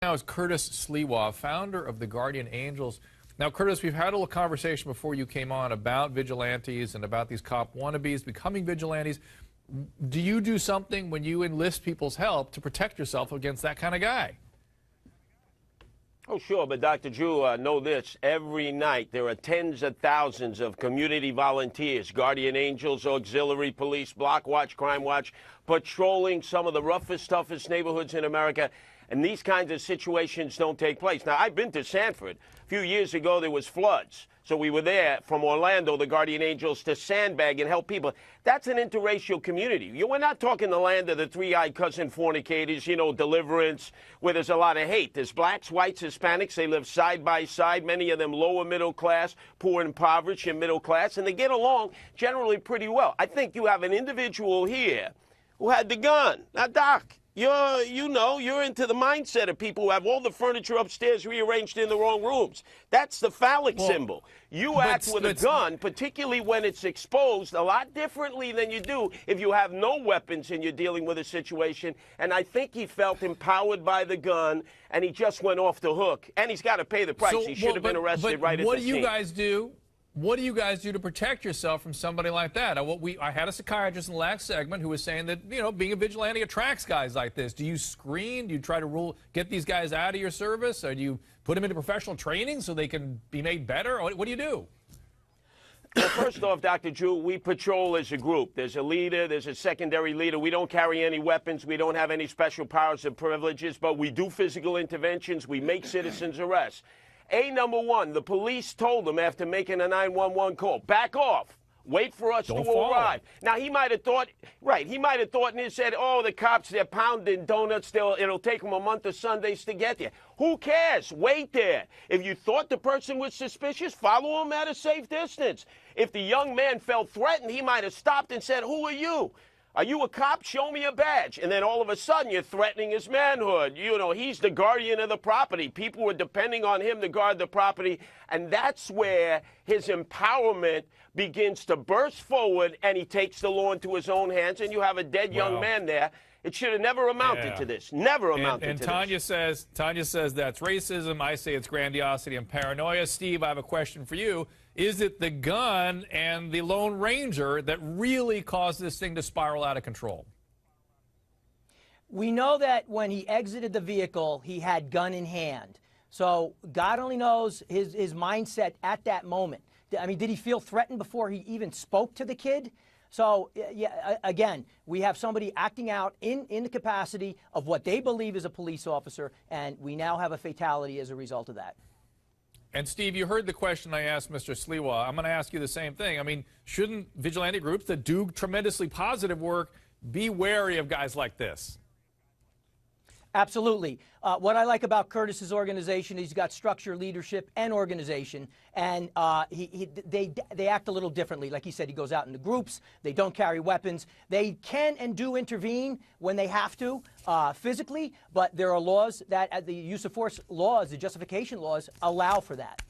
Now is Curtis Sliwa, founder of the Guardian Angels. Now, Curtis, we've had a little conversation before you came on about vigilantes and about these cop wannabes becoming vigilantes. Do you do something when you enlist people's help to protect yourself against that kind of guy? Oh, sure, but Dr. Drew, know this. Every night there are tens of thousands of community volunteers, Guardian Angels, auxiliary police, Block Watch, Crime Watch, patrolling some of the roughest, toughest neighborhoods in America. And these kinds of situations don't take place. Now, I've been to Sanford. A few years ago, there was floods. So we were there from Orlando, the Guardian Angels, to sandbag and help people. That's an interracial community. We're not talking the land of the three-eyed cousin fornicators, Deliverance, where there's a lot of hate. There's blacks, whites, Hispanics. They live side by side, many of them lower middle class, poor, impoverished, and middle class, and they get along generally pretty well. I think you have an individual here who had the gun. Now, Doc, you're into the mindset of people who have all the furniture upstairs rearranged in the wrong rooms. That's the phallic symbol. You act with a gun, particularly when it's exposed, a lot differently than you do if you have no weapons and you're dealing with a situation. And I think he felt empowered by the gun, and he just went off the hook. And he's got to pay the price. He should have been arrested right at the scene. What do you guys do? What do you guys do to protect yourself from somebody like that? I had a psychiatrist in the last segment who was saying that, being a vigilante attracts guys like this. Do you screen? Do you try to get these guys out of your service? Or do you put them into professional training so they can be made better? What do you do? Well, first off, Dr. Drew, we patrol as a group. There's a leader. There's a secondary leader. We don't carry any weapons. We don't have any special powers or privileges, but we do physical interventions. We make citizens arrests. Number one, the police told him after making a 911 call, back off. Wait for us to arrive. Now, he might have thought, he might have thought and he said, oh, the cops, they're pounding donuts. It'll take them a month of Sundays to get there. Who cares? Wait there. If you thought the person was suspicious, follow him at a safe distance. If the young man felt threatened, he might have stopped and said, who are you? Are you a cop? Show me a badge. And then all of a sudden, you're threatening his manhood. He's the guardian of the property. People were depending on him to guard the property. And that's where his empowerment begins to burst forward, and he takes the law into his own hands, and you have a dead young man there. It should have never amounted to this. Never amounted to this. And Tanya says that's racism. I say it's grandiosity and paranoia. Steve, I have a question for you. Is it the gun and the Lone Ranger that really caused this thing to spiral out of control? We know that when he exited the vehicle, he had gun in hand. So God only knows his mindset at that moment. I mean, did he feel threatened before he even spoke to the kid? So, yeah, again, we have somebody acting out in the capacity of what they believe is a police officer, and we now have a fatality as a result of that. And, Steve, you heard the question I asked Mr. Sliwa. I'm going to ask you the same thing. I mean, shouldn't vigilante groups that do tremendously positive work be wary of guys like this? Absolutely. What I like about Curtis's organization is he's got structure, leadership, and organization, and they act a little differently. Like he said, he goes out into groups. They don't carry weapons. They can and do intervene when they have to physically, but there are laws that the use of force laws, the justification laws, allow for that.